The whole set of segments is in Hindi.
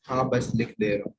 हाँ बस लिख दे रहा हूँ।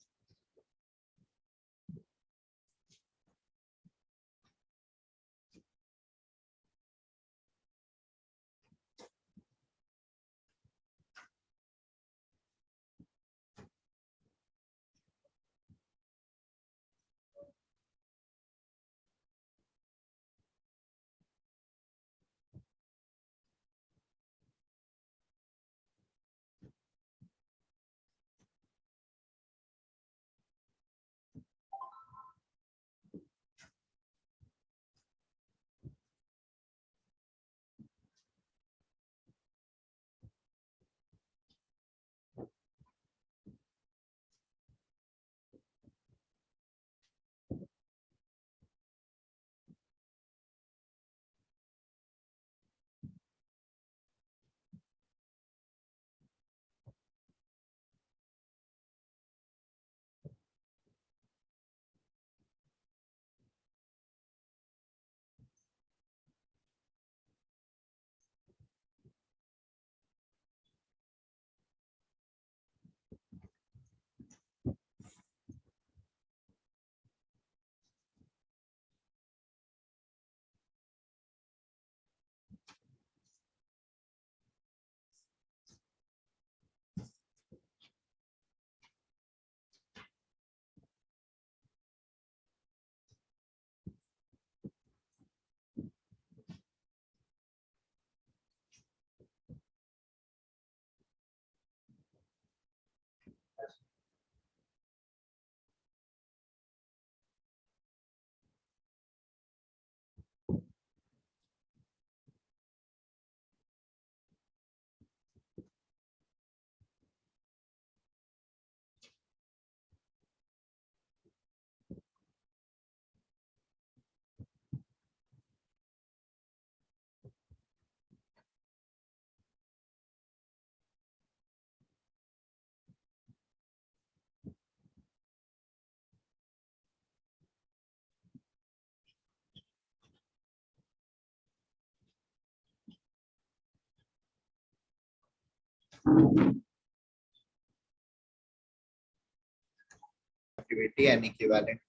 एक्टिविटी एंड इक्विवेलेंट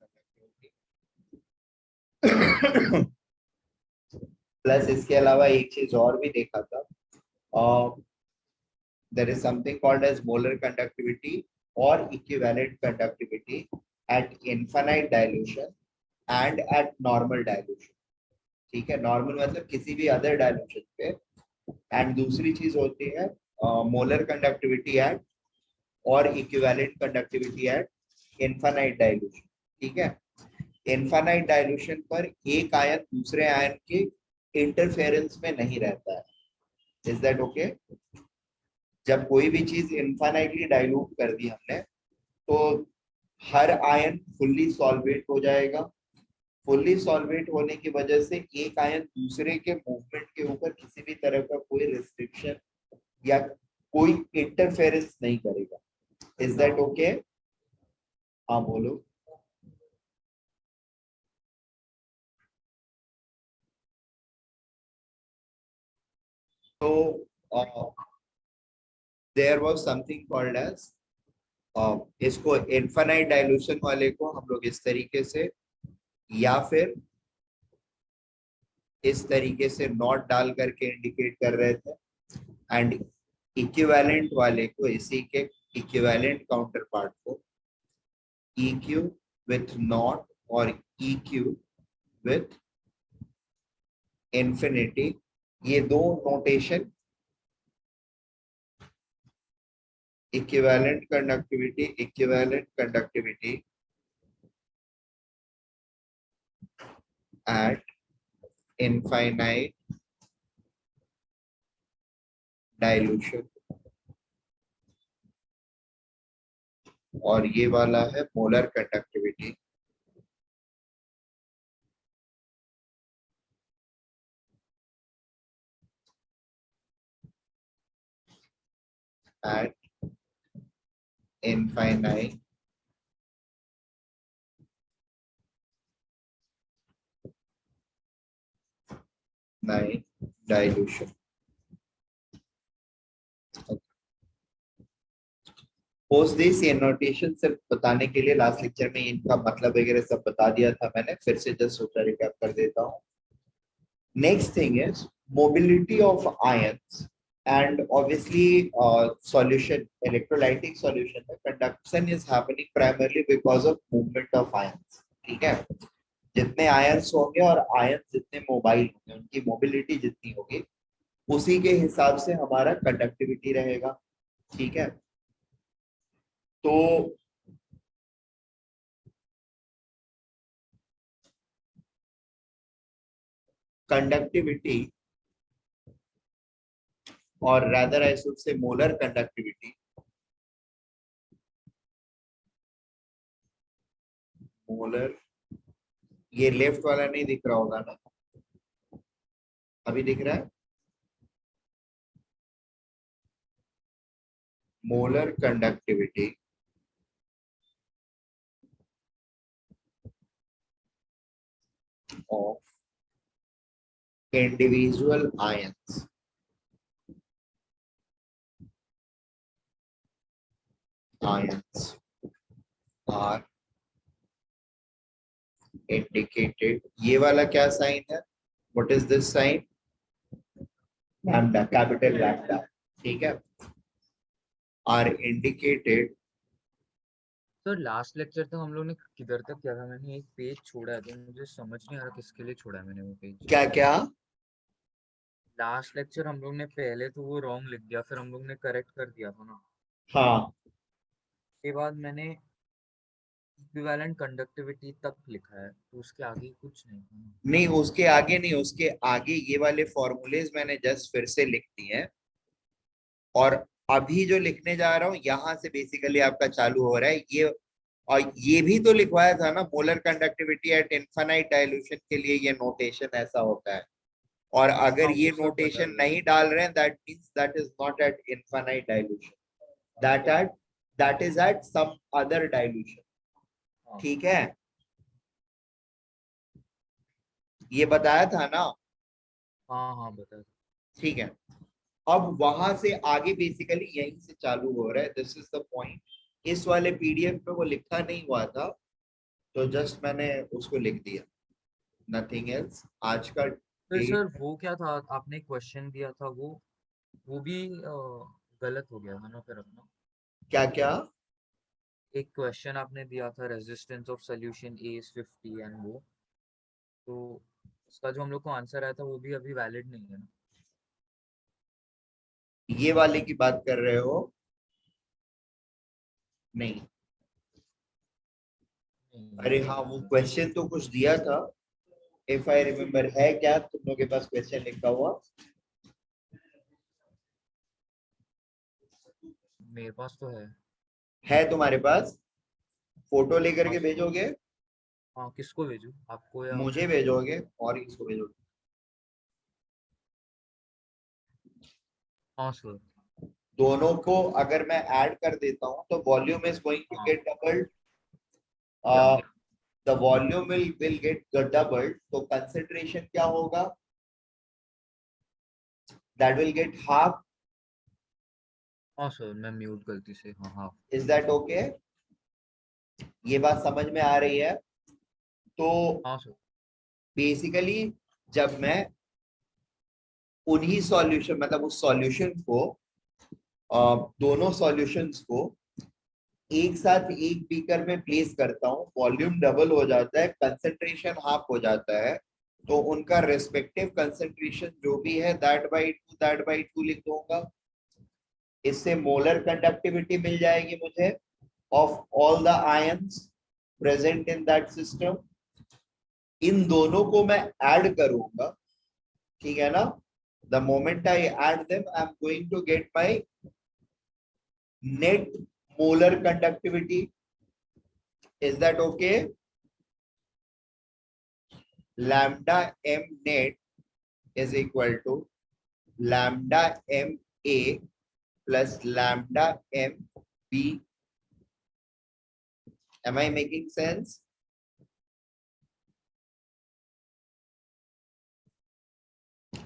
प्लस इसके अलावा एक चीज और भी देखा था, there is something called as molar conductivity or equivalent conductivity at infinite dilution and at normal dilution. ठीक है, नॉर्मल मतलब किसी भी अदर डायल्यूशन पे, एंड दूसरी चीज होती है मोलर कंडक्टिविटी एट और equivalent conductivity at infinite dilution. ठीक है, इनफाइनाइट डायल्यूशन पर एक आयन दूसरे आयन के इंटरफेरेंस में नहीं रहता है। Is that okay? जब कोई भी चीज इनफाइनाइटली डाइल्यूट कर दी हमने तो हर आयन फुल्ली सॉल्वेट हो जाएगा। फुल्ली सॉल्वेट होने की वजह से एक आयन दूसरे के मूवमेंट के ऊपर किसी भी तरह का कोई रिस्ट्रिक्शन या कोई इंटरफेरेंस नहीं करेगा। Is that okay? हाँ बोलो। तो there was something called as, इसको इनफाइनाइट डाइल्यूशन वाले को हम लोग इस तरीके से या फिर इस तरीके से नॉट डाल करके इंडिकेट कर रहे थे, एंड इक्विवेलेंट वाले को, इसी के इक्विवेलेंट काउंटर पार्ट को EQ with not और EQ with infinity, ये दो notation equivalent conductivity at infinite dilution, और ये वाला है molar conductivity at infinite dilution. Post this, ये नोटेशन सिर्फ बताने के लिए, लास्ट लेक्चर में इनका मतलब वगैरह सब बता दिया था मैंने, फिर से जस्ट सोचा रिकैप कर देता हूँ. Next thing is mobility of ions, and obviously solution, electrolytic solution में conduction is happening primarily because of movement of ions. ठीक है, जितने आयंस होंगे और आयंस जितने मोबाइल होंगे उनकी मोबिलिटी जितनी होगी उसी के हिसाब से हमारा कंडक्टिविटी रहेगा. ठीक है, तो कंडक्टिविटी, और rather I should say molar conductivity, molar, ये लेफ्ट वाला नहीं दिख रहा होगा ना, अभी दिख रहा है. molar conductivity of individual ions are indicated. ये वाला क्या साइन है? What is this sign? Lambda, capital lambda. ठीक है, are indicated. Sir last lecture तो हम लोग ने किधर तक किया था? मैंने एक पेज छोड़ा है तो मुझे समझ नहीं आ रहा किसके लिए छोड़ा है मैंने वो पेज. क्या क्या? लास्ट लेक्चर हम लोग ने पहले तो वो रॉन्ग लिख दिया, फिर हम लोग ने करेक्ट कर दिया था ना. हाँ, के बाद मैंने इक्विवेलेंट कंडक्टिविटी तक लिखा है, तो उसके आगे कुछ नहीं था ना. नहीं उसके आगे नहीं, उसके आगे ये वाले फॉर्मूलेज मैंने जस्ट फिर से लिख दिए हैं, और अभी जो लिखने जा रहा हूँ यहाँ से बेसिकली आपका चालू हो रहा है ये. और ये भी तो लिखवाया था ना, molar conductivity at infinite dilution के लिए ये नोटेशन ऐसा होता है. और अगर हाँ ये वो सब नोटेशन बताइए. नहीं डाल रहे हैं that means that is not at infinite dilution, that at, that is at some other dilution. हाँ ठीक है, ये बताया था ना. हाँ हाँ बता. ठीक है, अब वहां से आगे बेसिकली यहीं से चालू हो रहा है. This is the point. इस वाले पीडीएफ पे वो लिखा नहीं हुआ था तो जस्ट मैंने उसको लिख दिया, नथिंग एल्स. आज का फिर डेट. सर वो क्या था, आपने क्वेश्चन दिया था वो भी गलत हो गया था ना फिर अपना. क्या क्या? एक क्वेश्चन आपने दिया था, resistance of solution A is 50 and वो, तो उसका जो हम लोग को आंसर आया था वो भी अभी वैलिड नहीं है ना. ये वाले की बात कर रहे हो? नहीं, नहीं, अरे हाँ वो क्वेश्चन तो कुछ दिया था. इफ आई रिमेम्बर, है क्या तुम लोग के पास क्वेश्चन लिखा हुआ? मेरे पास तो है तुम्हारे पास? फोटो लेकर हाँ के सर. भेजोगे? हाँ किसको भेजूँ, आपको या मुझे उसको? भेजोगे और इसको भेजोगे? हाँ सर. दोनों को अगर मैं ऐड कर देता हूं तो वॉल्यूम इज गोइंग टू हाँ गेट डबल्ड. या the volume will get doubled, तो कंसेंट्रेशन क्या होगा? That will gate half. हाँ सर, मैं म्यूट गलती से, हाँ हाँ. Is that okay? ये बात समझ में आ रही है? तो हाँ सर. बेसिकली जब मैं उन्हीं सॉल्यूशन, मतलब उस सॉल्यूशन को, दोनों सॉल्यूशंस को एक साथ एक बीकर में प्लेस करता हूँ, वॉल्यूम डबल हो जाता है, कंसंट्रेशन हाफ हो जाता है, तो उनका रेस्पेक्टिव कंसंट्रेशन जो भी है दैट बाई टू लिख दूंगा. इससे मोलर कंडक्टिविटी मिल जाएगी मुझे of all the ions present in that system. इन दोनों को मैं ऐड करूंगा. ठीक है ना? The moment I add them I am going to get my net molar conductivity. Is that okay? Lambda m net is equal to lambda m a plus lambda m b. Am I making sense?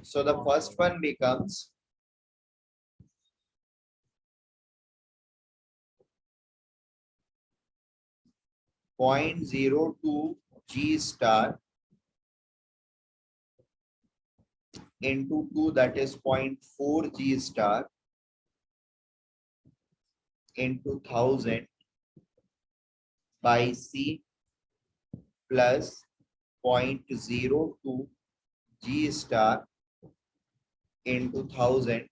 So the हाँ first sir. one becomes 0.02 G star into 2, that is 0.4 G star into 1000 by C plus 0.02 G star into 1000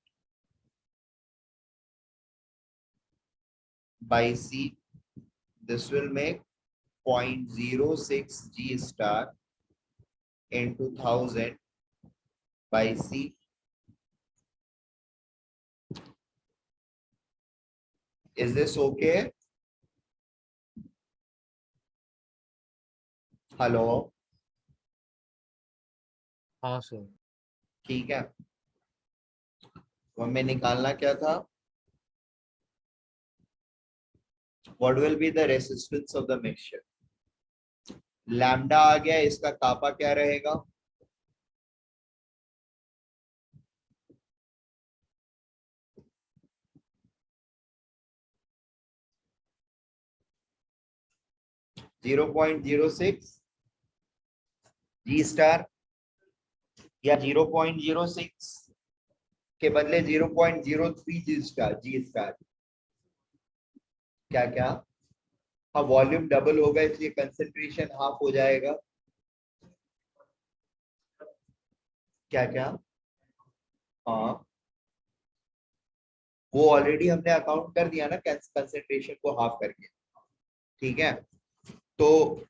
by C. This will make 0.06 G star into 1000 by C. Is this okay? Hello, हाँ सर। ठीक है। तो हमें निकालना क्या था? What will be the resistance of the mixture? Lambda आ गया, इसका कापा क्या रहेगा? जीरो 0.06 जी स्टार या 0.06 के बदले 0.03 जी स्टार। क्या क्या? हाँ, वॉल्यूम डबल होगा इसलिए कंसेंट्रेशन हाफ हो जाएगा। क्या क्या? हाँ, वो ऑलरेडी हमने अकाउंट कर दिया ना कंसेंट्रेशन को हाफ करके। ठीक है, तो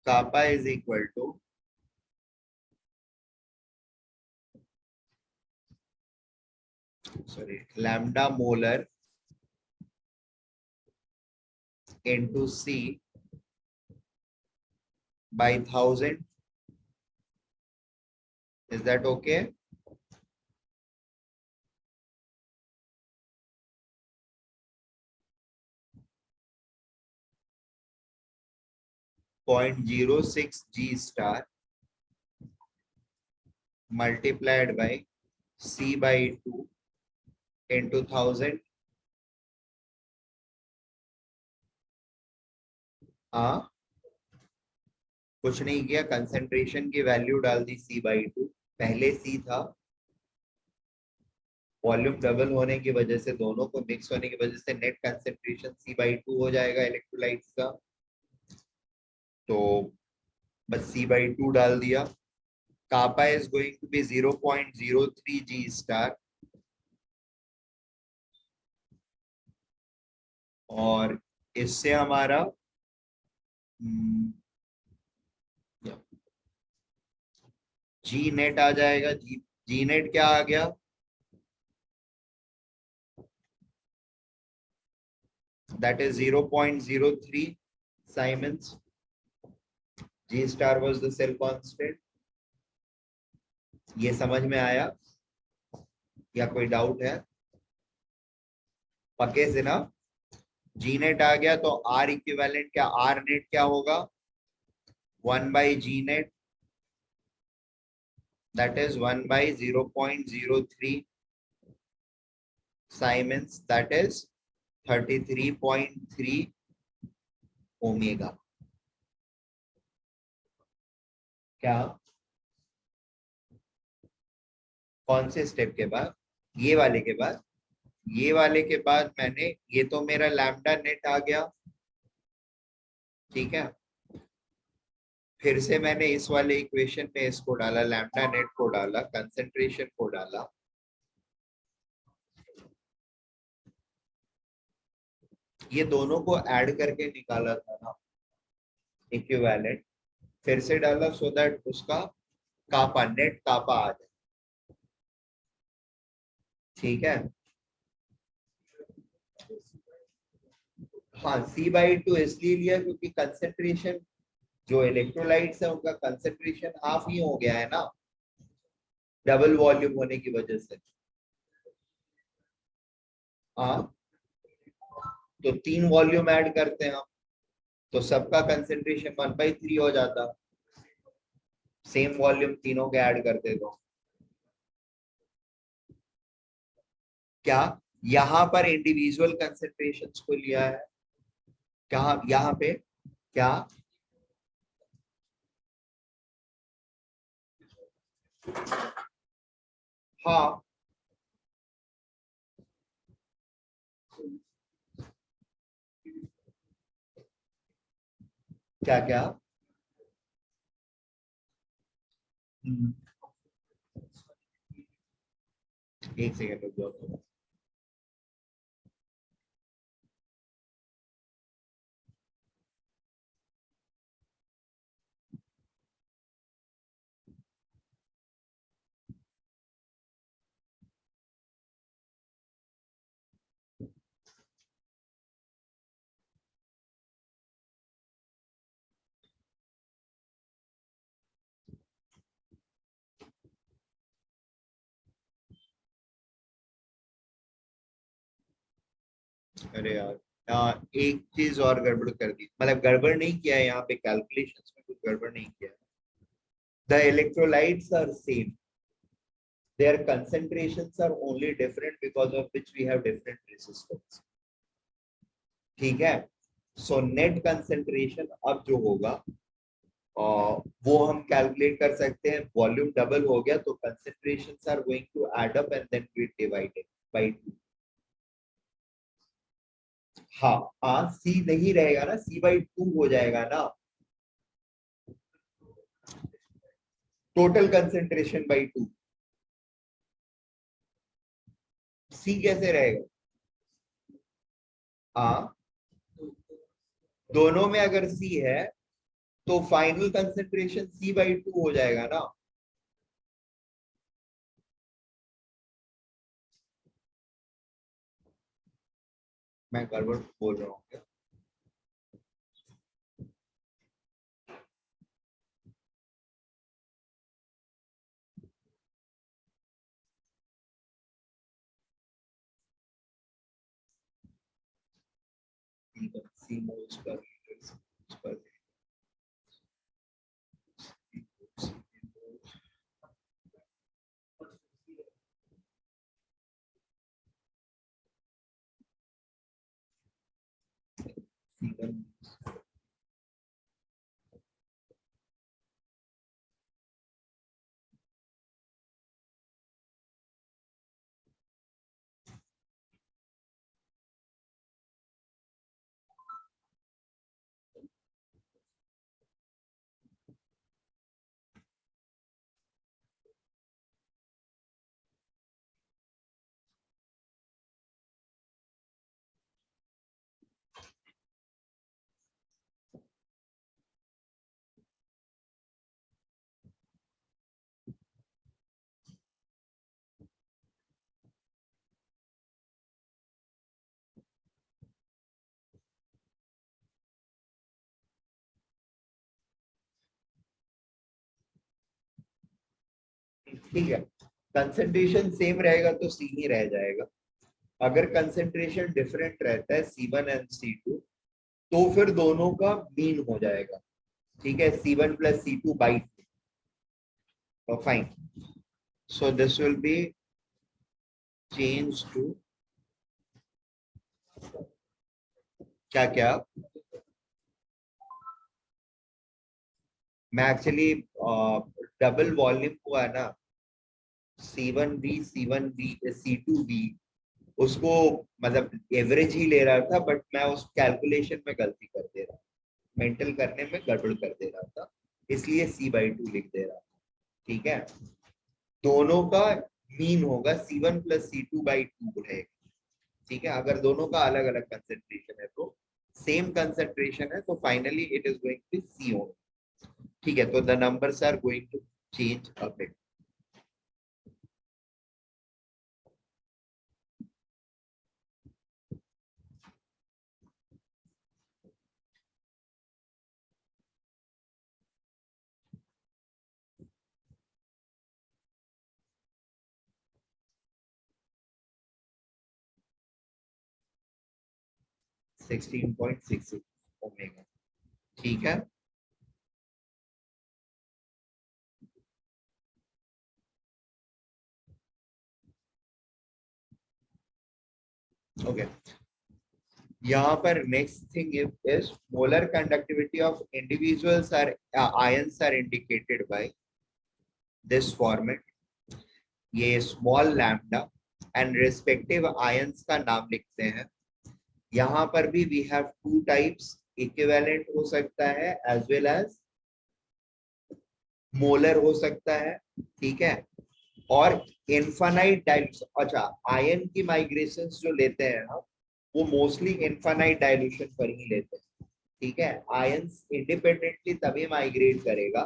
kappa is equal to lambda molar into C by 1000. Is that okay? Point 0.06 G star multiplied by C by 2 into 1000. हाँ, कुछ नहीं किया, कंसेंट्रेशन की वैल्यू डाल दी C by 2। पहले C था, वॉल्यूम डबल होने की वजह से, दोनों को मिक्स होने की वजह से नेट कंसेंट्रेशन C by 2 हो जाएगा इलेक्ट्रोलाइट्स का। तो बस C by 2 डाल दिया। Kappa is going to be 0.03 G star और इससे हमारा जी नेट आ जाएगा। जी नेट क्या आ गया? That is 0.03 Siemens. G star was the cell constant. ये समझ में आया या कोई डाउट है? पक्के से ना? जी नेट आ गया तो आर इक्विवेलेंट क्या, आर नेट क्या होगा? 1 by G net, that is 1 by 0.03 Siemens, that is 33.3 omega. क्या? कौन से स्टेप के बाद? ये वाले के बाद। ये वाले के बाद मैंने, ये तो मेरा लैम्डा नेट आ गया, ठीक है। फिर से मैंने इस वाले इक्वेशन में इसको डाला, लैम्डा नेट को डाला, कंसेंट्रेशन को डाला, ये दोनों को ऐड करके निकाला था ना इक्विवेलेंट, फिर से डाला सो दैट उसका कापा, नेट कापा आ जाए। ठीक है, हाँ C by 2 इसलिए लिया क्योंकि कंसेंट्रेशन, जो इलेक्ट्रोलाइट्स है उनका कंसेंट्रेशन हाफ ही हो गया है ना, डबल वॉल्यूम होने की वजह से। हाँ, तो 3 वॉल्यूम ऐड करते हैं हम तो सबका कंसेंट्रेशन 1/3 हो जाता। सेम वॉल्यूम तीनों के ऐड करते तो क्या यहाँ पर इंडिविजुअल कंसेंट्रेशन को लिया है, कहा यहाँ पे क्या, हाँ क्या क्या, हम्म, एक सेकेंड रुक जाओ। अरे यार, एक चीज और गड़बड़ कर दी, मतलब गड़बड़ नहीं किया है यहाँ पे, कैलकुलेशंस में कुछ गड़बड़ नहीं किया है। The electrolytes are same, their concentrations are only different because of which we have different resistance, ठीक है। सो नेट कंसेंट्रेशन अब जो होगा वो हम कैलकुलेट कर सकते हैं, वॉल्यूम डबल हो गया तो concentrations are going to add up and then get divided by 2। हाँ हाँ, सी नहीं रहेगा ना, सी बाई 2 हो जाएगा ना, टोटल कंसेंट्रेशन बाई 2। सी कैसे रहेगा, हाँ दोनों में अगर सी है तो फाइनल कंसेंट्रेशन सी बाई 2 हो जाएगा ना। मैं गड़बड़ बोल रहा हूँ क्या? सी मोल्स पर लीटर पर C1। ठीक है, कंसेंट्रेशन सेम रहेगा तो सी ही रह जाएगा। अगर कंसेंट्रेशन डिफरेंट रहता है C1 एंड C2 तो फिर दोनों का मीन हो जाएगा, ठीक है, C1 plus C2 by 2। Fine, so this will be change to क्या क्या, मैं एक्चुअली डबल वॉल्यूम हुआ है ना, C1V C2V, उसको मतलब एवरेज ही ले रहा था, बट मैं उस कैलकुलेशन में गलती कर दे रहा, मेंटल करने में गड़बड़ कर दे रहा था, इसलिए C/2 लिख दे रहा था, ठीक है। दोनों का मीन होगा C1 प्लस C2/2 रहेगा, ठीक है। अगर दोनों का अलग अलग कंसेंट्रेशन है तो, सेम कंसेंट्रेशन है तो finally it is going to C only, ठीक है। तो the numbers are going to change a bit. 16.66 omega, ठीक है। ओके, यहाँ पर next thing is molar conductivity of individuals are ions are indicated by this format, ये small lambda and respective ions का नाम लिखते हैं। यहाँ पर भी we have two types, equivalent हो सकता है एज वेल एज मोलर हो सकता है, ठीक है। और इनफाइनाइट डाइल्यूशन, अच्छा आयन की माइग्रेशंस जो लेते हैं हम वो मोस्टली इनफाइनाइट डाइल्यूशन पर ही लेते हैं, ठीक है। आयंस इंडिपेंडेंटली तभी माइग्रेट करेगा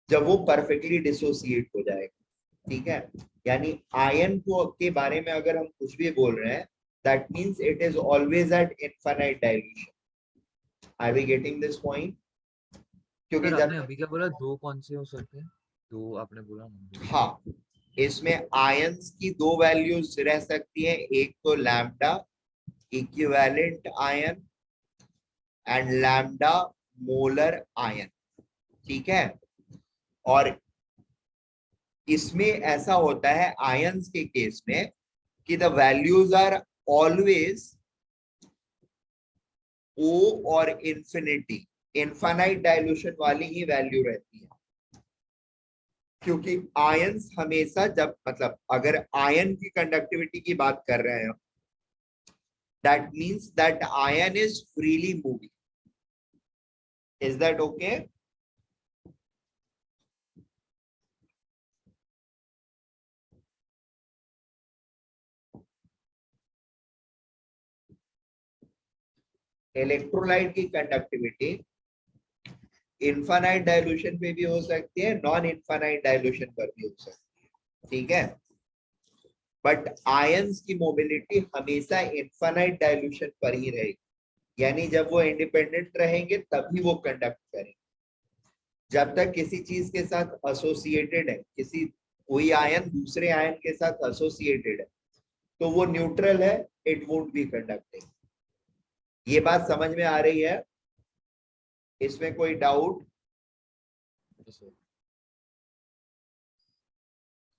जब वो परफेक्टली डिसोसिएट हो जाएगा, ठीक है। यानी आयन को के बारे में अगर हम कुछ भी बोल रहे हैं, that means it is always at infinite dilution. Are we getting this point? क्योंकि सर जब आपने अभी क्या बोला, दो कौन से हो सकते हैं? दो आपने बोला ना। हाँ, इसमें आयंस की दो वैल्यूज रह सकती है, एक तो lambda equivalent ion and lambda molar ion, ठीक है। और इसमें ऐसा होता है आयंस के केस में कि द वैल्यूज आर ऑलवेज ओ और इंफिनिटी, इनफाइनाइट डाइल्यूशन वाली ही वैल्यू रहती है। क्योंकि आयंस हमेशा जब मतलब अगर आयन की कंडक्टिविटी की बात कर रहे हैं, that means that ion is freely moving. Is that okay? Electrolyte की कंडक्टिविटी इनफाइनाइट डाइल्यूशन पे भी हो सकती है, नॉन इनफाइनाइट डाइल्यूशन पर भी हो सकती है, ठीक है। बट आयंस की मोबिलिटी हमेशा इनफाइनाइट डाइल्यूशन पर ही रहेगी, यानी जब वो इंडिपेंडेंट रहेंगे तभी वो कंडक्ट करेंगे। जब तक किसी चीज के साथ एसोसिएटेड है, किसी कोई आयन दूसरे आयन के साथ एसोसिएटेड है, तो वो न्यूट्रल है, इट वोंट बी कंडक्टिंग। ये बात समझ में आ रही है? इसमें कोई डाउट?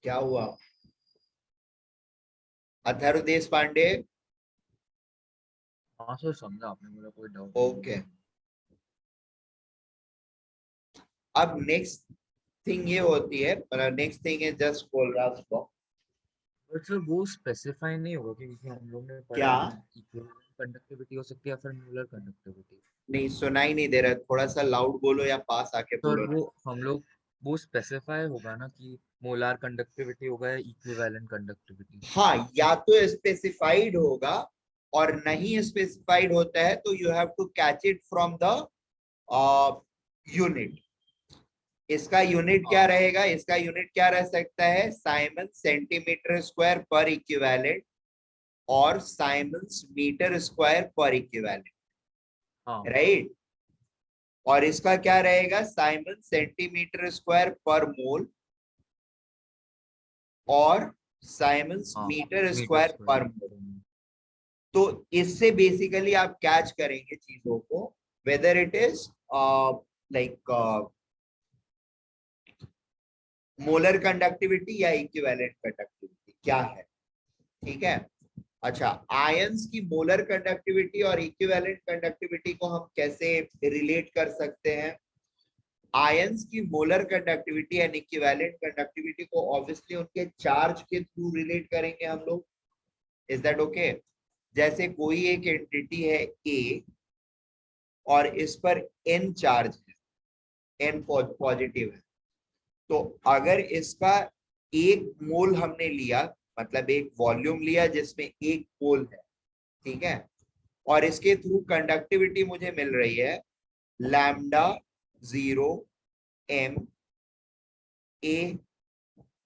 क्या हुआ अथर्व देश पांडे? हाँ सर, समझा आपने, मेरा कोई डाउट ओके, अब नेक्स्ट थिंग ये होती है, मतलब next thing is just Kohlrausch law. But sir वो स्पेसिफाई नहीं होगा क्योंकि हम लोग ने पढ़ा क्या? है ना, इक्विवेलेंट कंडक्टिविटी हो सकती है या फिर मोलर कंडक्टिविटी। नहीं सुनाई नहीं दे रहा, थोड़ा सा लाउड बोलो या पास आके सर बोलो वो ना। हम लोग वो स्पेसिफाई होगा ना कि मोलार कंडक्टिविटी होगा या इक्विवेलेंट कंडक्टिविटी। हाँ, या तो स्पेसिफाइड होगा और नहीं स्पेसिफाइड होता है तो you have to catch it from the unit. इसका यूनिट क्या हाँ रहेगा? इसका यूनिट क्या रह सकता है? Siemens centimetre square per equivalent और siemens metre square per equivalent, हाँ राइट। और इसका क्या रहेगा? साइमन सेंटीमीटर स्क्वायर पर मोल और साइमन्स हाँ, मीटर मीटर स्क्वायर पर मोल। स्क्वायर। तो इससे बेसिकली आप कैच करेंगे चीजों को, whether it is like molar conductivity या इक्विवेलेंट कंडक्टिविटी क्या है, ठीक है। अच्छा, आयंस की मोलर कंडक्टिविटी और इक्विवेलेंट कंडक्टिविटी को हम कैसे रिलेट कर सकते हैं? आयंस की molar conductivity and equivalent conductivity को ऑब्वियसली उनके चार्ज के थ्रू रिलेट करेंगे हम लोग। Is that okay? जैसे कोई एक एंटिटी है ए और इस पर एन चार्ज है, एन पॉजिटिव है, तो अगर इसका एक मोल हमने लिया, मतलब एक वॉल्यूम लिया जिसमें एक मोल है, ठीक है, और इसके थ्रू कंडक्टिविटी मुझे मिल रही है lambda 0 M A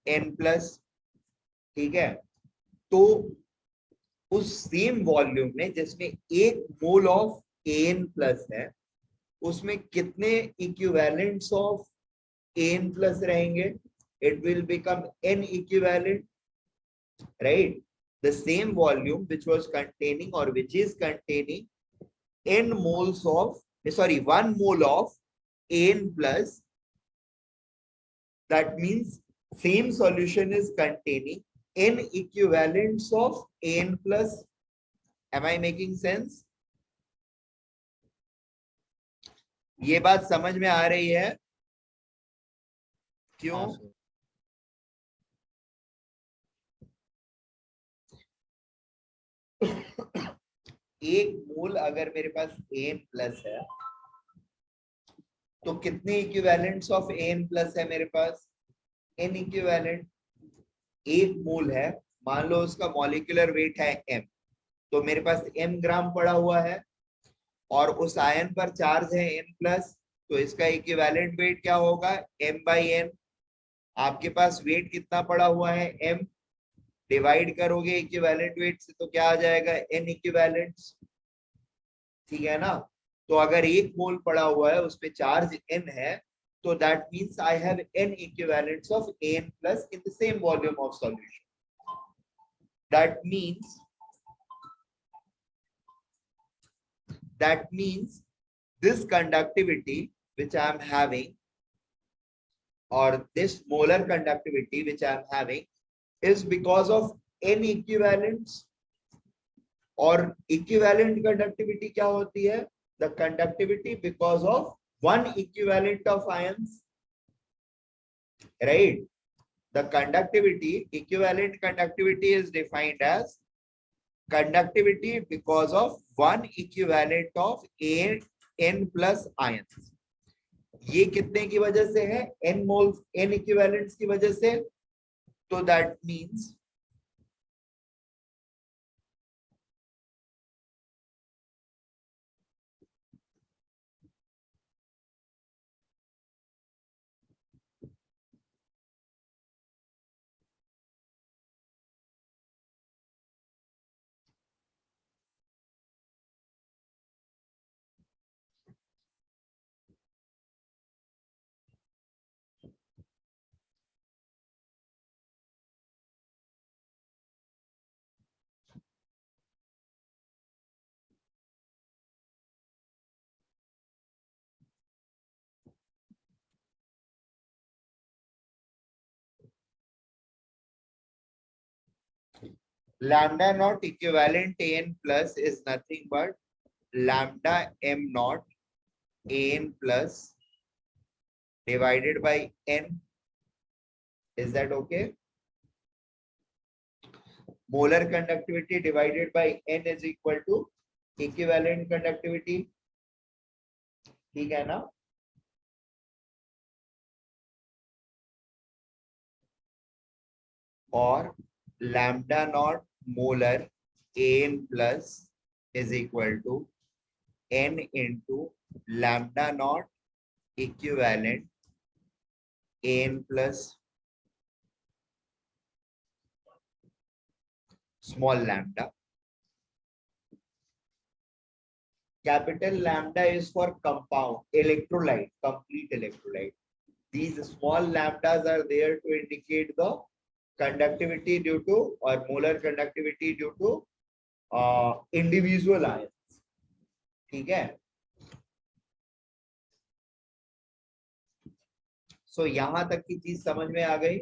N plus, ठीक है। तो उस सेम वॉल्यूम में जिसमें एक मोल ऑफ एन प्लस है, उसमें कितने इक्विवेलेंट्स ऑफ एन प्लस रहेंगे? It will become an equivalent, right? The same volume which was containing or which is containing n moles of, sorry, 1 mole of n plus, that means same solution is containing n equivalents of n plus Am I making sense? ये बात समझ में आ रही है? क्यों? हाँ सर। एक मोल अगर मेरे पास एन प्लस है तो कितने इक्विवेलेंट्स ऑफ एन प्लस है मेरे पास? N equivalent. एक मोल है, मान लो उसका मॉलिक्यूलर वेट है m, तो मेरे पास m ग्राम पड़ा हुआ है और उस आयन पर चार्ज है n प्लस, तो इसका इक्विवेलेंट वेट क्या होगा? m by n। आपके पास वेट कितना पड़ा हुआ है? m, डिवाइड करोगे इक्विवेलेंट वेट से तो क्या आ जाएगा? n equivalents. ठीक है ना? तो अगर एक मोल पड़ा हुआ है उस पे चार्ज n है, तो that means I have n equivalents of n plus in the same volume of solution. that means this conductivity which I am having, or this molar conductivity which I am having, is because of n equivalents. और equivalent conductivity क्या होती है? The conductivity because of one equivalent of ions, right? The conductivity, equivalent conductivity is defined as conductivity because of one equivalent of n plus ions. ये कितने की वजह से है? n मोल्स, n इक्विवेलेंट्स की वजह से। तो that means lambda naught equivalent n plus is nothing but lambda m naught n plus divided by n. Is that okay? Molar conductivity divided by n is equal to equivalent conductivity. ठीक है ना? और lambda naught molar n plus is equal to n into lambda naught equivalent n plus small lambda. Capital lambda is for compound electrolyte, complete electrolyte. These small lambdas are there to indicate the conductivity due to, or molar conductivity due to individual ions. ठीक है? सो यहां तक की चीज समझ में आ गई?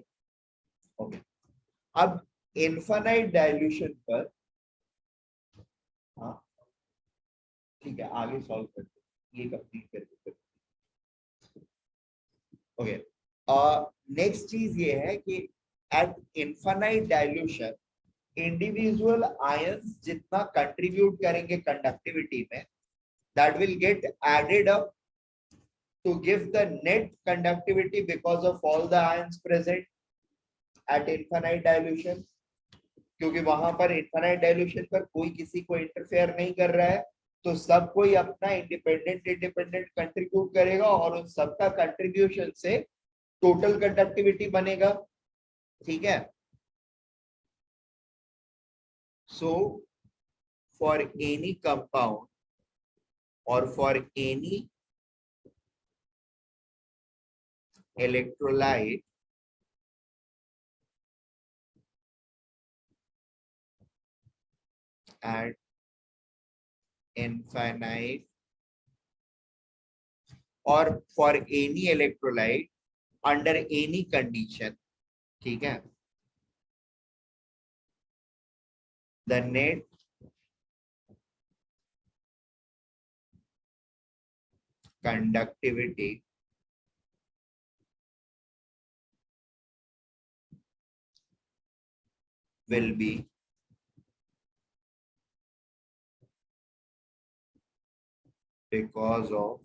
ओके। अब इनफाइनाइट डाइल्यूशन पर, हाँ ठीक है, आगे सॉल्व करते हैं, ये कंप्लीट करके। ओके, नेक्स्ट चीज ये है कि at infinite dilution individual ions जितना कंट्रीब्यूट करेंगे कंडक्टिविटी में, that will get added up to give the net conductivity because of all the ions present at infinite dilution. क्योंकि वहां पर infinite dilution पर कोई किसी को इंटरफेयर नहीं कर रहा है, तो सब कोई अपना इंडिपेंडेंट कंट्रीब्यूट करेगा और उन सबका कंट्रीब्यूशन से टोटल कंडक्टिविटी बनेगा। ठीक है? सो फॉर एनी कंपाउंड और for any electrolyte at infinite, or for any electrolyte under any condition, ठीक है, the net conductivity will be because of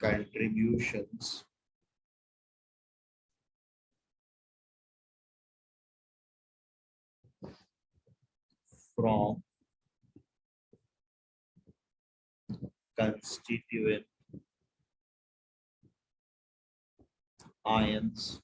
contributions from constituent ions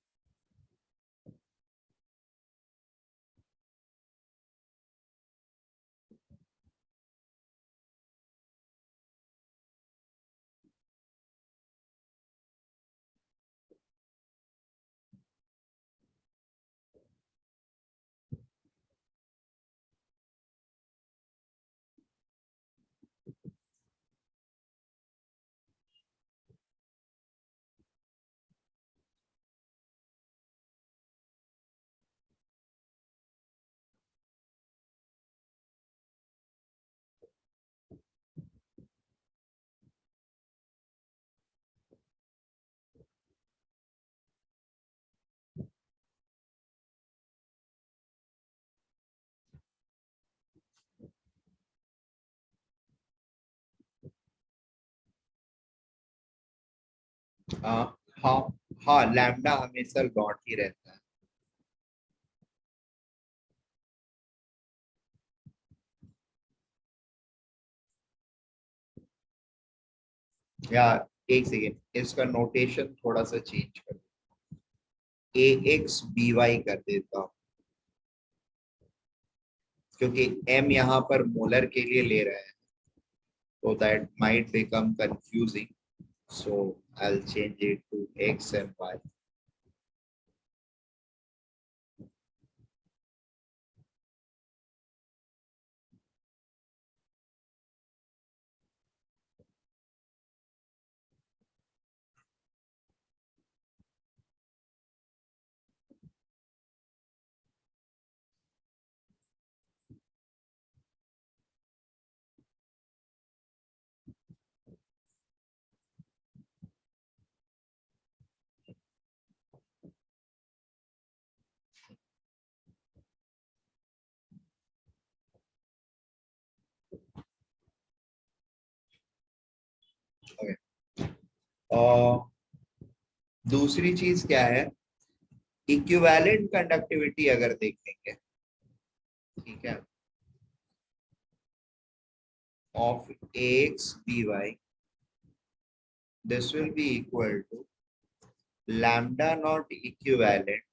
हाँ हाँ लैम्डा हमेशा डॉट ही रहता है या एक सेकेंड इसका नोटेशन थोड़ा सा चेंज कर ए एक्स बी वाई कर देता हूँ क्योंकि m यहाँ पर मोलर के लिए ले रहे हैं so that might become confusing so I'll change it to x and y okay. दूसरी चीज क्या है इक्विवेलेंट कंडक्टिविटी अगर देखेंगे ठीक है of ax by this will be equal to lambda naught equivalent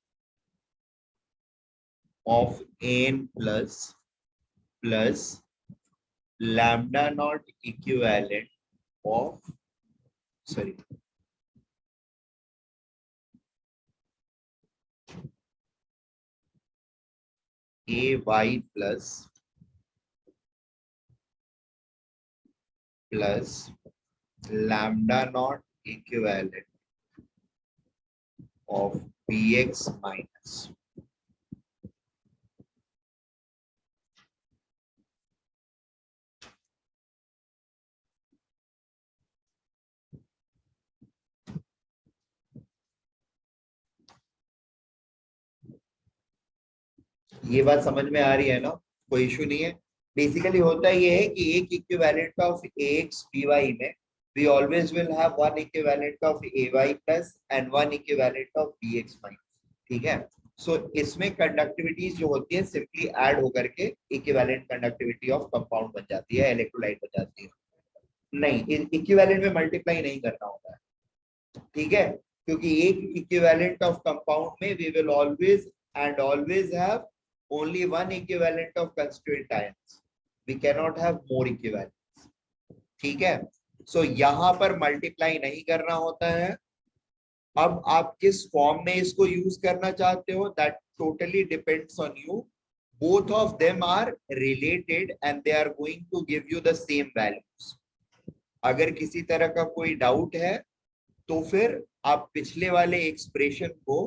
of n plus lambda naught equivalent of sorry ay plus lambda naught equivalent of bx minus ये बात समझ में आ रही है ना कोई इशू नहीं है बेसिकली होता ये है कि एक इक्विवेलेंट ऑफ ax by में we always will have one equivalent of ay plus and one equivalent of bx minus ठीक है सो इसमें कंडक्टिविटीज जो होती है सिंपली ऐड होकर के इक्विवेलेंट कंडक्टिविटी ऑफ कंपाउंड बन जाती है इलेक्ट्रोलाइट बन जाती है नहीं इक्विवेलेंट में मल्टीप्लाई नहीं करना होता है ठीक है क्योंकि एक इक्विवेलेंट ऑफ कंपाउंड में we will always and always have only one equivalent of constituent ions we cannot have more equivalents ठीक है सो यहाँ पर मल्टीप्लाई नहीं करना होता है अब आप किस फॉर्म में इसको यूज करना चाहते हो that totally depends on you both of them are related and they are going to give you the same values अगर किसी तरह का कोई डाउट है तो फिर आप पिछले वाले एक्सप्रेशन को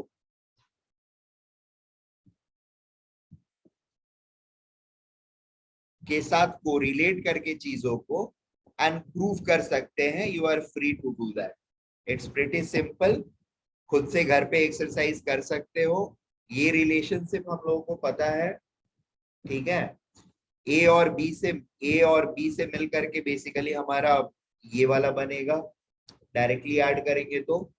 के साथ कोरिलेट करके चीजों को एंड प्रूव कर सकते हैं, you are free to do that. It's pretty simple, खुद से घर पे एक्सरसाइज कर सकते हो। ये रिलेशनशिप हम लोगों को पता है, ठीक है। ए और बी से मिल करके बेसिकली हमारा ये वाला बनेगा, डायरेक्टली ऐड करेंगे तो।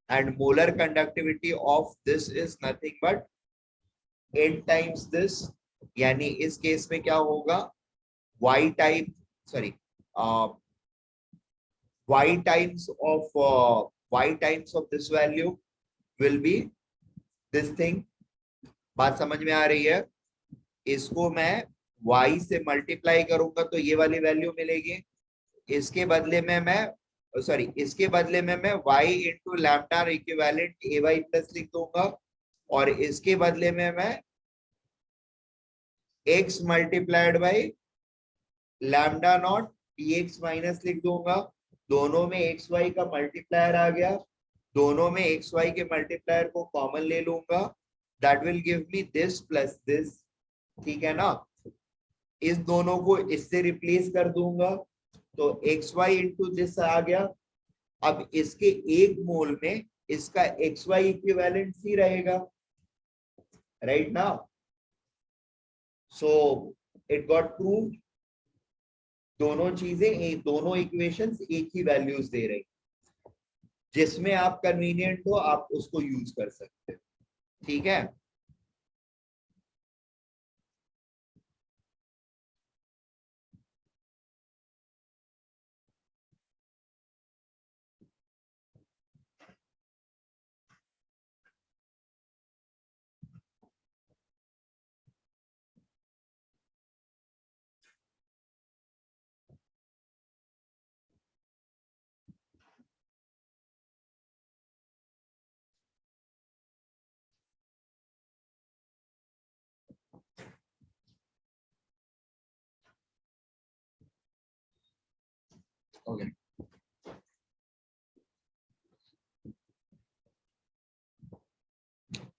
And molar conductivity of this is nothing but n times this, यानी इस केस में क्या होगा, y type sorry y times of this value will be this thing। बात समझ में आ रही है? इसको मैं y से मल्टीप्लाई करूंगा तो ये वाली वैल्यू मिलेगी। इसके बदले में मैं y into lambda equivalent ay plus लिख दूंगा, और इसके बदले में मैं x multiplied by lambda naught dx minus लिख दूंगा। दोनों में एक्स वाई का मल्टीप्लायर आ गया, दोनों में एक्स वाई के मल्टीप्लायर को कॉमन ले लूंगा, that will give me this plus this, ठीक है ना। इस दोनों को इससे रिप्लेस कर दूंगा तो एक्स वाई इंटू दिस आ गया। अब इसके एक मोल में इसका एक्स वाई इक्विवेलेंट ही रहेगा, राइट ना। सो इट गॉट प्रूव्ड, दोनों इक्वेशंस एक ही वैल्यूज दे रही, जिसमें आप कन्वीनियंट हो आप उसको यूज कर सकते हो, ठीक है। Okay.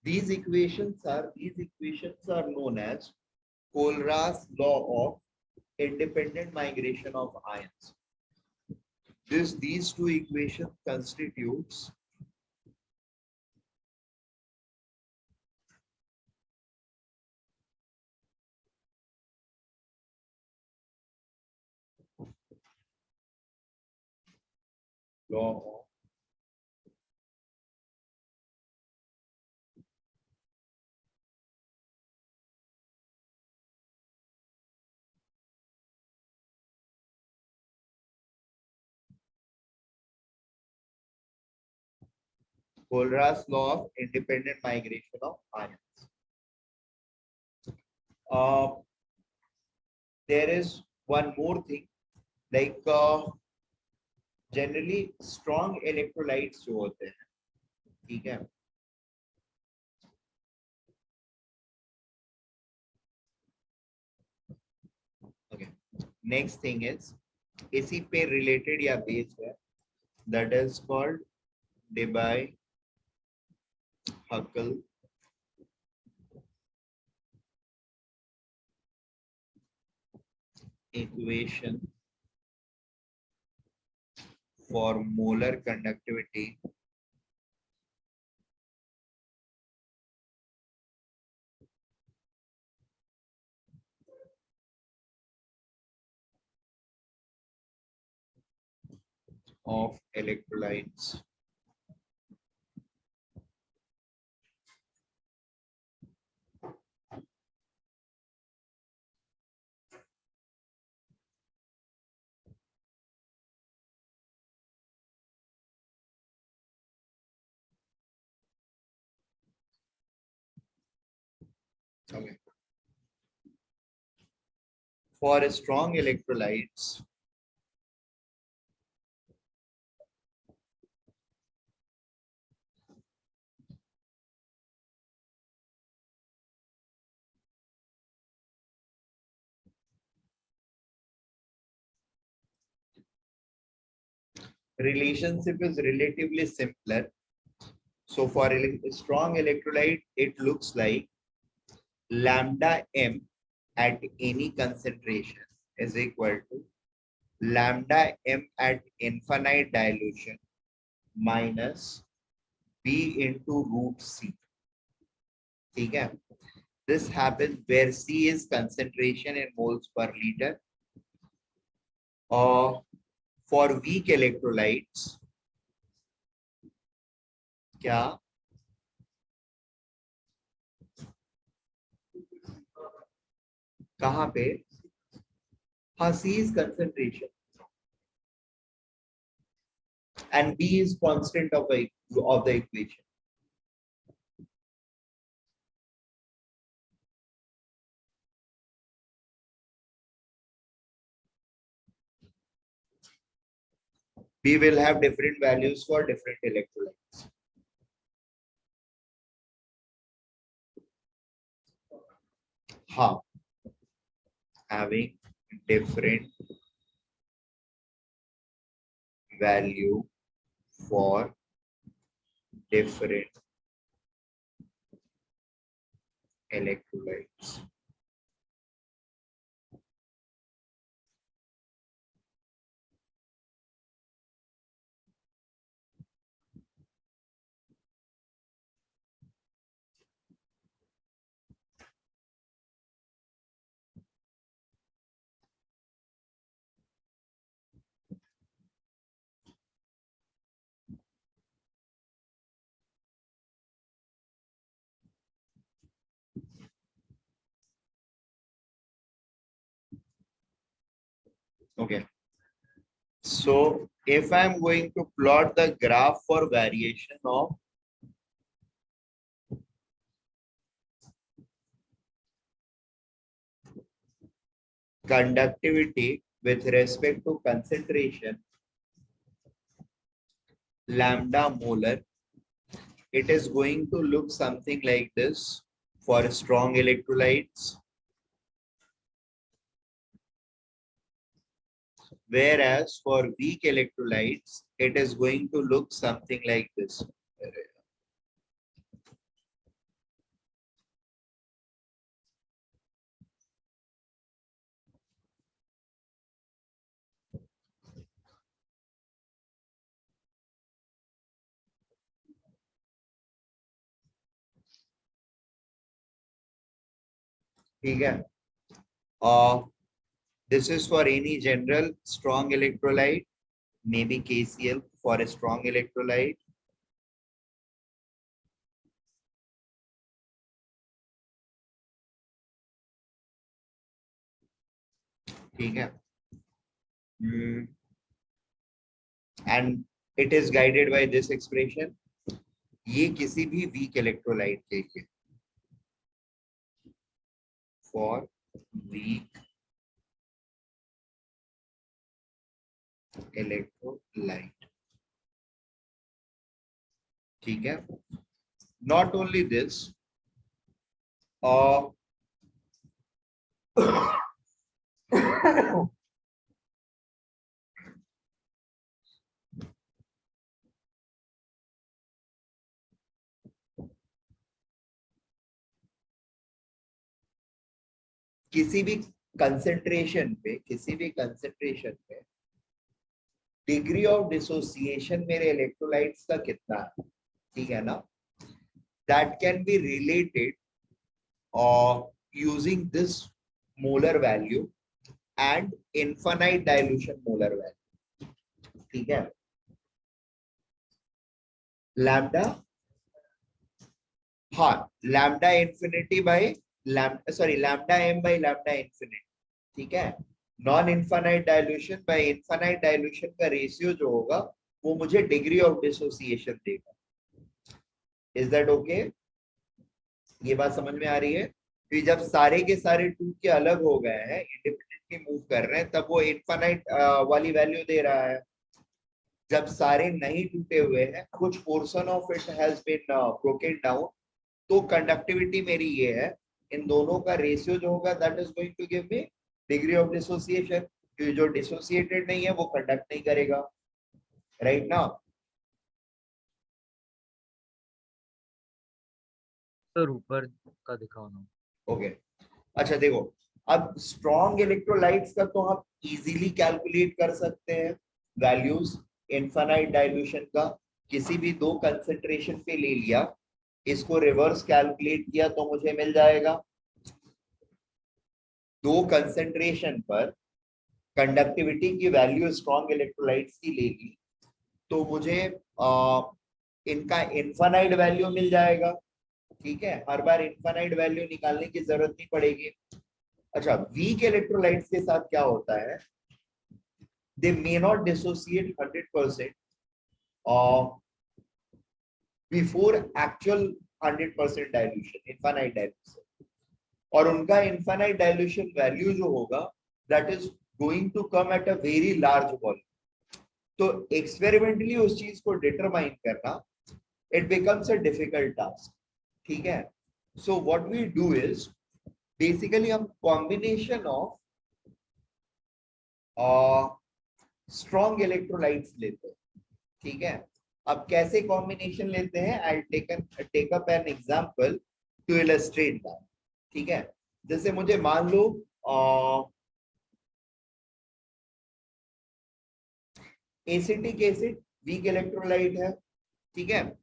These equations are known as Kohlraasch law of independent migration of ions. These two equations constitutes law of Kohlraasch law of independent migration of ions. There is one more thing, like generally strong electrolytes जो होते हैं, ठीक है। Okay. Next thing is इसी पे related या based है, that is called Debye-Huckel equation for molar conductivity of electrolytes okay. For strong electrolytes, relationship is relatively simpler. So for a strong electrolyte, it looks like lambda m at any concentration is equal to lambda m at infinite dilution minus b into root c. ठीक है? This happens where c is concentration in moles per liter. For weak electrolytes, क्या कहाँ पे? हाँ, c is concentration and b is constant of the equation. We will have different values for different electrolytes. हाँ, having different value for different electrolytes. Okay. So if I'm going to plot the graph for variation of conductivity with respect to concentration lambda molar, it is going to look something like this for strong electrolytes, whereas for weak electrolytes it is going to look something like this. ठीक है? This is for any general strong electrolyte, maybe KCl for a strong electrolyte. ठीक है? And it is guided by this expression. ये किसी भी weak electrolyte के लिए, for weak electrolyte. ठीक है? Not only this, किसी भी कंसेंट्रेशन पे डिग्री ऑफ डिसोसिएशन मेरे इलेक्ट्रोलाइट्स का कितना है, ठीक है ना? That can be related using this molar value and infinite dilution molar value. ठीक है? लैम्डा, हाँ, lambda infinity by lambda M by lambda infinity. ठीक है? Non infinite dilution by infinite dilution का रेशियो जो होगा वो मुझे डिग्री ऑफ डिसोसिएशन देगा. Is that okay? ये बात समझ में आ रही है कि जब सारे के सारे टूट के अलग हो गए हैं, इंडिपेंडेंटली मूव कर रहे हैं, तब वो इनफाइनाइट वाली वैल्यू दे रहा है. जब सारे नहीं टूटे हुए हैं, कुछ portion of it has been broken down, तो कंडक्टिविटी मेरी ये है. इन दोनों का रेशियो जो होगा that is going to give me degree of dissociation. क्योंकि जो डिसोसिएटेड नहीं है वो कंडक्ट नहीं करेगा. राइट ना? सर ऊपर का दिखाओ ना. ओके. अच्छा देखो, अब स्ट्रॉन्ग इलेक्ट्रोलाइट्स का तो हम इजीली कैलकुलेट कर सकते हैं वैल्यूज इनफाइनाइट डाइल्यूशन का। किसी भी दो कंसेंट्रेशन पे ले लिया, इसको रिवर्स कैलकुलेट किया तो मुझे मिल जाएगा। दो कंसेंट्रेशन पर कंडक्टिविटी की वैल्यू स्ट्रॉन्ग इलेक्ट्रोलाइट्स की ले ली तो मुझे इनका इनफाइनाइट वैल्यू मिल जाएगा। ठीक है, हर बार इनफाइनाइट वैल्यू निकालने की जरूरत नहीं पड़ेगी। अच्छा, वीक इलेक्ट्रोलाइट्स के साथ क्या होता है, they may not dissociate 100% before actual 100% dilution, infinite dilution, और उनका इनफाइनाइट डाइल्यूशन वैल्यू जो होगा that is going to come at a very large volume. तो एक्सपेरिमेंटली उस चीज को डिटरमाइन करना, it becomes a difficult task. ठीक है, so what we do is basically हम कॉम्बिनेशन ऑफ स्ट्रॉन्ग इलेक्ट्रोलाइट्स लेते हैं। ठीक है, अब कैसे कॉम्बिनेशन लेते हैं, I take up an example to illustrate that. ठीक है, जैसे मुझे मान लो एसिटिक एसिड वीक इलेक्ट्रोलाइट है। ठीक है,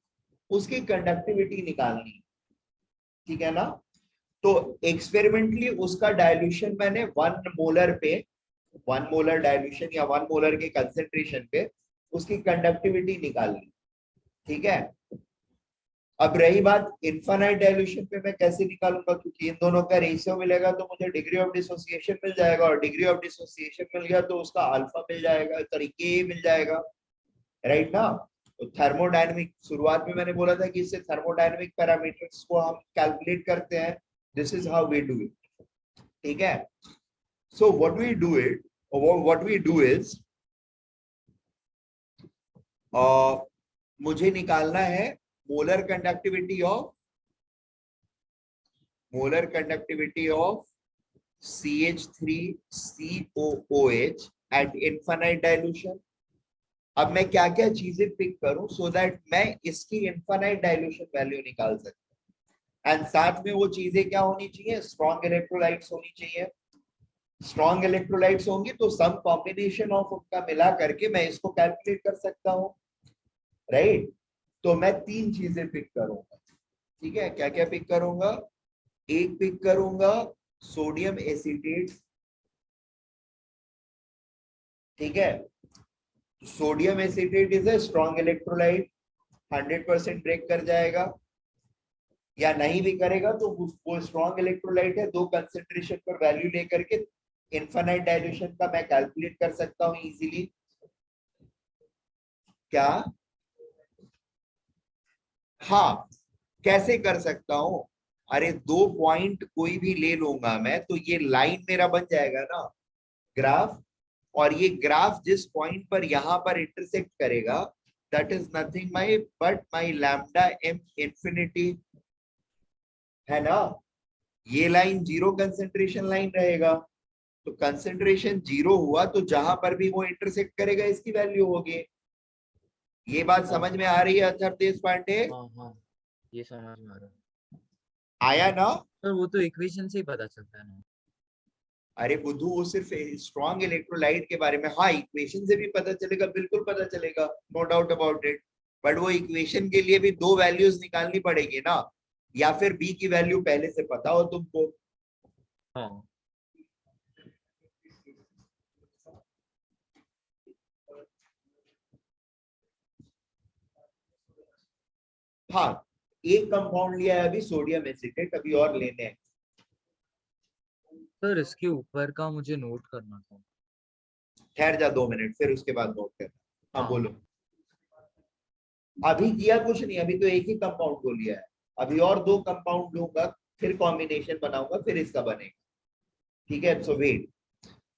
उसकी कंडक्टिविटी निकालनी, ठीक है ना। तो एक्सपेरिमेंटली उसका डाइल्यूशन मैंने 1 मोलर पे, 1 मोलर डाइल्यूशन या 1 मोलर के कंसेंट्रेशन पे उसकी कंडक्टिविटी निकाल ली। ठीक है, अब रही बात इनफाइनाइट डाइल्यूशन पे मैं कैसे निकालूंगा, क्योंकि इन दोनों का रेशियो मिलेगा तो मुझे डिग्री ऑफ डिसोसिएशन मिल जाएगा, और डिग्री ऑफ डिसोसिएशन मिल गया तो उसका अल्फा मिल जाएगा, तरीके मिल जाएगा, राइट ना। तो थर्मोडायनेमिक, शुरुआत में मैंने बोला था कि इससे थर्मोडायनेमिक पैरामीटर्स को हम कैलकुलेट करते हैं। This is how we do it. ठीक है, so what we do is मुझे निकालना है molar conductivity of CH3COOH at infinite dilution. अब मैं क्या क्या चीजें पिक करूं सो दैट मैं इसकी इनफाइनाइट डाइल्यूशन वैल्यू निकाल सकूं। एंड साथ में वो चीजें क्या होनी चाहिए, स्ट्रॉन्ग इलेक्ट्रोलाइट्स होनी चाहिए। स्ट्रॉन्ग इलेक्ट्रोलाइट्स होंगी तो सम कॉम्बिनेशन ऑफ उनका मिला करके मैं इसको कैलकुलेट कर सकता हूँ, राइट। तो मैं 3 चीजें पिक करूंगा। ठीक है, क्या क्या पिक करूंगा, एक पिक करूंगा सोडियम एसीटेट। ठीक है, sodium acetate is a strong electrolyte, 100% break कर जाएगा, या नहीं भी करेगा तो वो स्ट्रॉन्ग इलेक्ट्रोलाइट है, दो कंसेंट्रेशन पर वैल्यू लेकर के इनफाइनाइट डाइल्यूशन का मैं कैलकुलेट कर सकता हूं इजीली। क्या, हाँ, कैसे कर सकता हूं, अरे 2 पॉइंट कोई भी ले लूंगा मैं तो ये लाइन मेरा बन जाएगा ना, ग्राफ। और ये ग्राफ जिस पॉइंट पर यहां पर इंटरसेक्ट करेगा that is nothing my but my lambda M infinity, है ना। ये लाइन जीरो कंसेंट्रेशन लाइन रहेगा, तो कंसेंट्रेशन जीरो हुआ तो जहां पर भी वो इंटरसेक्ट करेगा इसकी वैल्यू होगी। ये बात समझ में आ रही है अथर्वदेश पांडे? हाँ हाँ, ये समझ में आ रहा है। आया ना। पर वो तो इक्वेशन से ही पता चलता है ना। अरे बुद्धू, वो सिर्फ स्ट्रॉन्ग इलेक्ट्रोलाइट के बारे में, हाँ इक्वेशन से भी पता चलेगा, बिल्कुल पता चलेगा, no doubt about it. But वो इक्वेशन के लिए भी 2 वैल्यूज निकालनी पड़ेगी ना, या फिर बी की वैल्यू पहले से पता हो तुमको। हाँ, हाँ, एक कंपाउंड लिया है अभी सोडियम एसिटेट, अभी और लेने हैं। सर इसके ऊपर का मुझे नोट करना था। ठहर जा 2 मिनट, फिर उसके बाद नोट करना। हाँ हाँ बोलो। हाँ। अभी किया कुछ नहीं, अभी तो एक ही कंपाउंड को लिया है, अभी और 2 कंपाउंड लूंगा, फिर कॉम्बिनेशन बनाऊंगा, फिर इसका बनेगा। ठीक है, सो वेट।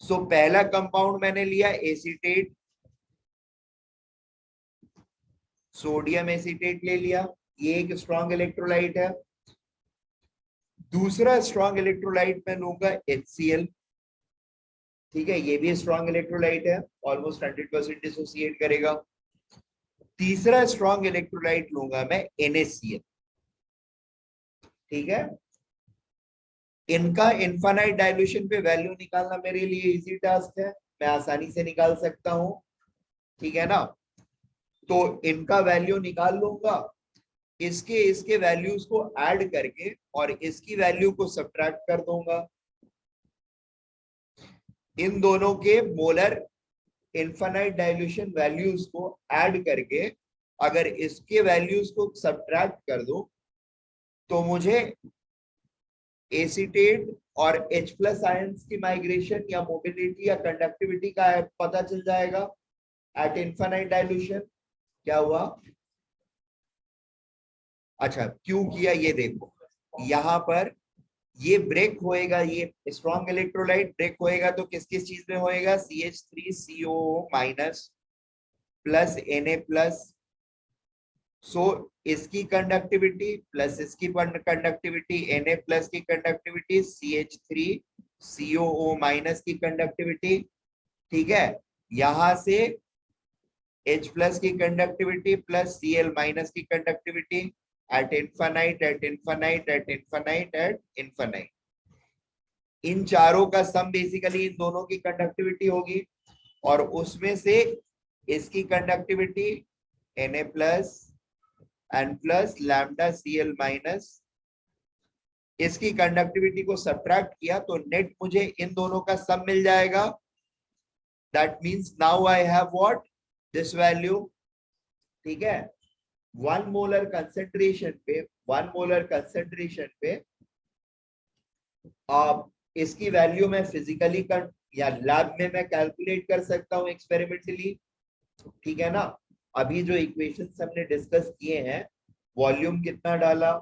सो पहला कंपाउंड मैंने लिया एसीटेट, सोडियम एसीटेट ले लिया, ये एक स्ट्रॉन्ग इलेक्ट्रोलाइट है। दूसरा स्ट्रॉन्ग इलेक्ट्रोलाइट मैं लूंगा HCl। ठीक है, ये भी स्ट्रॉन्ग इलेक्ट्रोलाइट है, ऑलमोस्ट 100% डिसोसिएट करेगा। तीसरा स्ट्रॉन्ग इलेक्ट्रोलाइट लूंगा मैं NaCl। ठीक है, इनका इनफाइनाइट डाइल्यूशन पे वैल्यू निकालना मेरे लिए इजी टास्क है, मैं आसानी से निकाल सकता हूं, ठीक है ना। तो इनका वैल्यू निकाल लूंगा, इसके वैल्यूज को ऐड करके और इसकी वैल्यू को सब्ट्रैक्ट कर दूंगा। इन दोनों के मोलर इनफाइनाइट डाइल्यूशन वैल्यूज को ऐड करके अगर इसके वैल्यूज को सब्ट्रैक्ट कर दो तो मुझे एसीटेट और H प्लस आयंस की माइग्रेशन या मोबिलिटी या कंडक्टिविटी का पता चल जाएगा एट इनफाइनाइट डाइल्यूशन। क्या हुआ? अच्छा, क्यों किया ये देखो, यहां पर ये ब्रेक होएगा, ये स्ट्रॉन्ग इलेक्ट्रोलाइट ब्रेक होएगा तो किस किस चीज में होएगा, CH3COO minus plus Na plus. So इसकी कंडक्टिविटी प्लस इसकी कंडक्टिविटी, Na प्लस की कंडक्टिविटी, CH3COO माइनस की कंडक्टिविटी, ठीक है। यहां से H प्लस की कंडक्टिविटी प्लस Cl माइनस की conductivity at infinite at infinite at infinite at infinite. इन चारों का सम बेसिकली इन दोनों की कंडक्टिविटी होगी और उसमें से इसकी conductivity Na plus N plus lambda Cl minus, इसकी कंडक्टिविटी को सब्ट्रैक्ट किया तो नेट मुझे इन दोनों का सम मिल जाएगा। That means now I have what, this value, ठीक है। 1 मोलर कंसेंट्रेशन पे, 1 मोलर कंसेंट्रेशन पे आप इसकी वैल्यू मैं फिजिकली कर या लैब में मैं कैलकुलेट कर सकता हूं एक्सपेरिमेंटली, ठीक है ना। अभी जो इक्वेशंस हमने डिस्कस किए हैं, वॉल्यूम कितना डाला,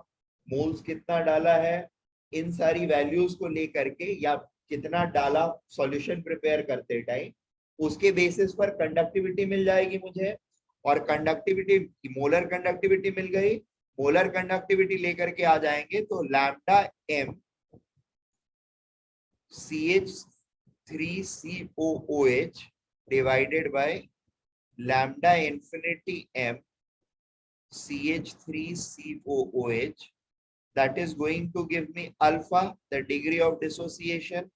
मोल्स कितना डाला है, इन सारी वैल्यूज को लेकर के या कितना डाला सॉल्यूशन प्रिपेयर करते टाइम, उसके बेसिस पर कंडक्टिविटी मिल जाएगी मुझे। और कंडक्टिविटी, मोलर कंडक्टिविटी मिल गई, मोलर कंडक्टिविटी लेकर के आ जाएंगे तो lambda m CH3COOH divided by lambda infinity m CH3COOH, that is going to give me alpha, the degree of dissociation,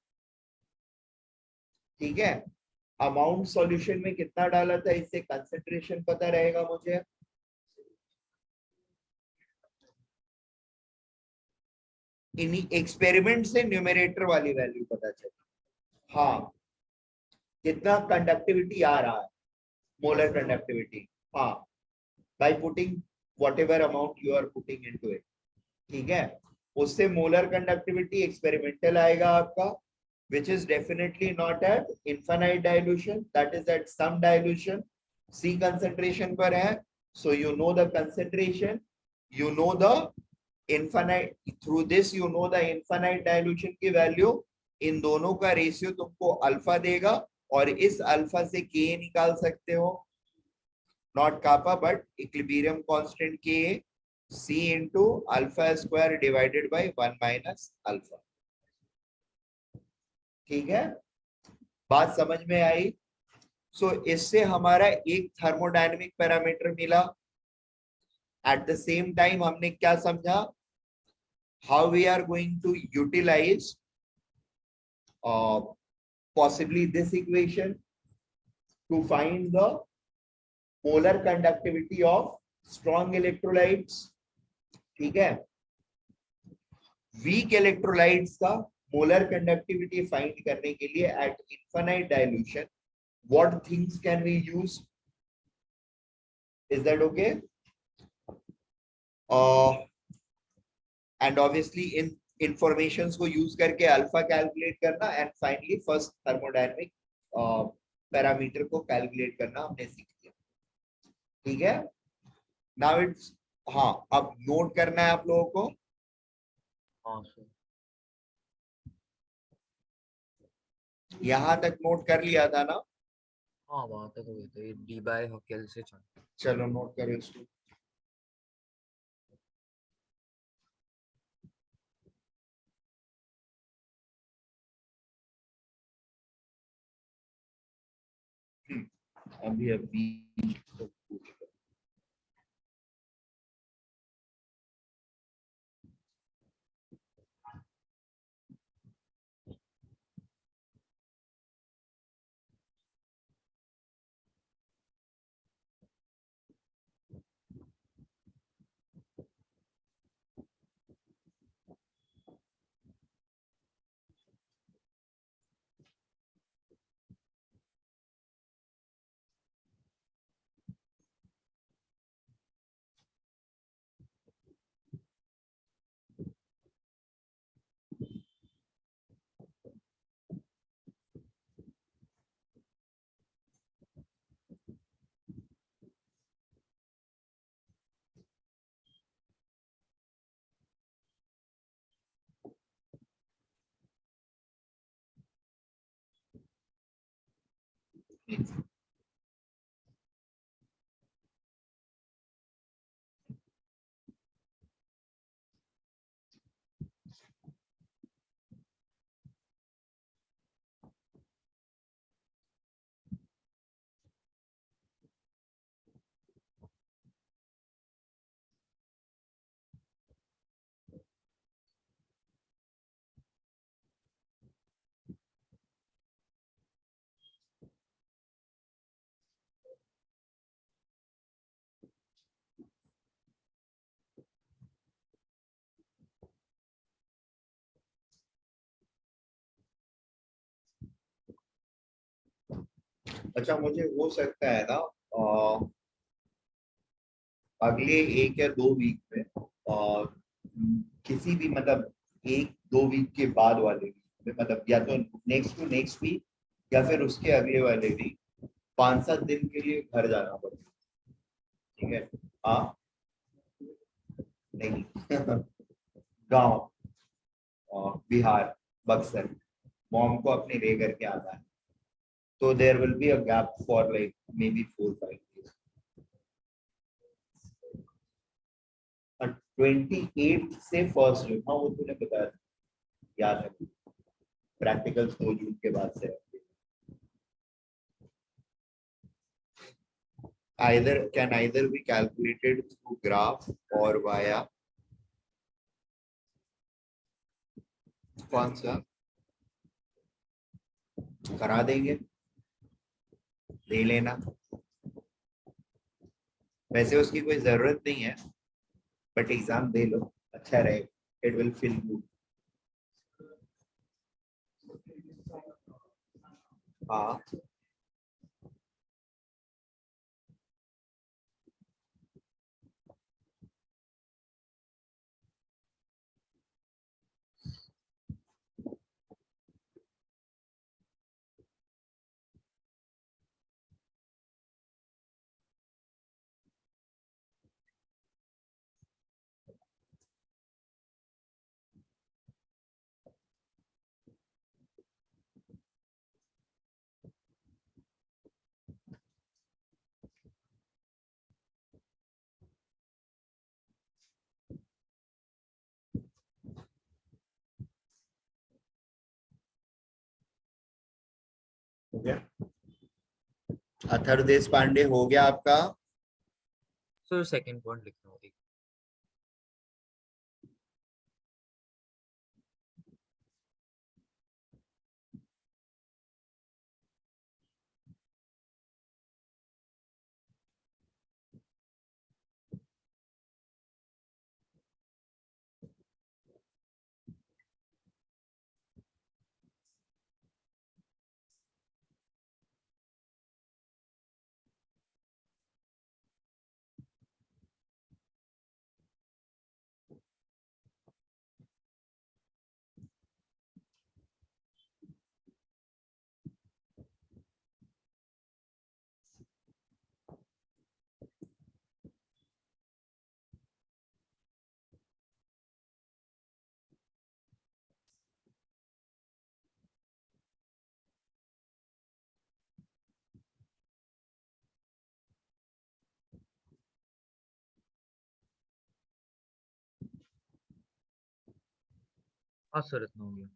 ठीक है। अमाउंट सॉल्यूशन में कितना डाला था, इससे कंसेंट्रेशन पता रहेगा मुझे। इन्हीं एक्सपेरिमेंट से न्यूमरेटर वाली वैल्यू पता चली। हाँ, कितना कंडक्टिविटी आ रहा है, मोलर कंडक्टिविटी, हाँ, by putting whatever amount you are putting into it, ठीक है। उससे मोलर कंडक्टिविटी एक्सपेरिमेंटल आएगा आपका, which is definitely not at infinite dilution, that is at some dilution, C concentration पर है, so you know the concentration, you know the infinite, through this you know the infinite dilution की वैल्यू, इन दोनों का रेशियो तुमको अल्फा देगा और इस अल्फा से K निकाल सकते हो, not kappa but equilibrium constant K, C into alpha square divided by 1 minus alpha, ठीक है। बात समझ में आई? सो इससे हमारा एक थर्मोडायनेमिक पैरामीटर मिला। एट द सेम टाइम हमने क्या समझा, how we are going to utilize possibly this equation to find the molar conductivity of strong electrolytes, ठीक है। वीक इलेक्ट्रोलाइट्स का मोलर कंडक्टिविटी फाइंड करने के लिए eight infinite dilution what things can we use, is that okay? And obviously in informations को यूज करके अल्फा कैलकुलेट करना and finally first thermodynamic parameter को कैलकुलेट करना हमने सीख लिया, ठीक है। नाउ इट्स, हाँ, अब नोट करना है आप लोगों को। हाँ सर, यहां तक नोट कर लिया था ना? हाँ वहां तक हो गया था, ये डी बाय हकेल से चल। चलो नोट करो इसको। अभी अभी तो पूछ लो। अच्छा, मुझे हो सकता है ना अगले 1 या 2 वीक में किसी भी मतलब 1-2 वीक के बाद वाले वीक में, मतलब या तो नेक्स्ट टू नेक्स्ट वीक या फिर उसके अगले वाले वीक 5-7 दिन के लिए घर जाना पड़ेगा। ठीक है। हाँ। नहीं। गाँव, बिहार, बक्सर। मॉम को अपने ले करके आना है, तो there will be a gap for like maybe 4-5 days। 28 से 1 जून, हाँ वो तूने बताया था, याद है। प्रैक्टिकल्स 2 जून के बाद से है। Either be calculated through graph or via कौन सा करा देंगे, ले लेना। वैसे उसकी कोई जरूरत नहीं है, बट एग्जाम दे लो, अच्छा रहेगा, इट विल फील गुड। हाँ। हो गया। अथर्व देश पांडे हो गया आपका। सर सेकंड पॉइंट लिख रहा हूँ। हाँ सर, इतना हो गया।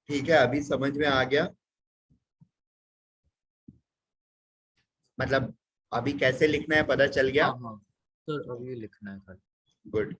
ठीक है, अभी समझ में आ गया? मतलब अभी कैसे लिखना है पता चल गया? हाँ हाँ सर, अभी लिखना है खाली। गुड।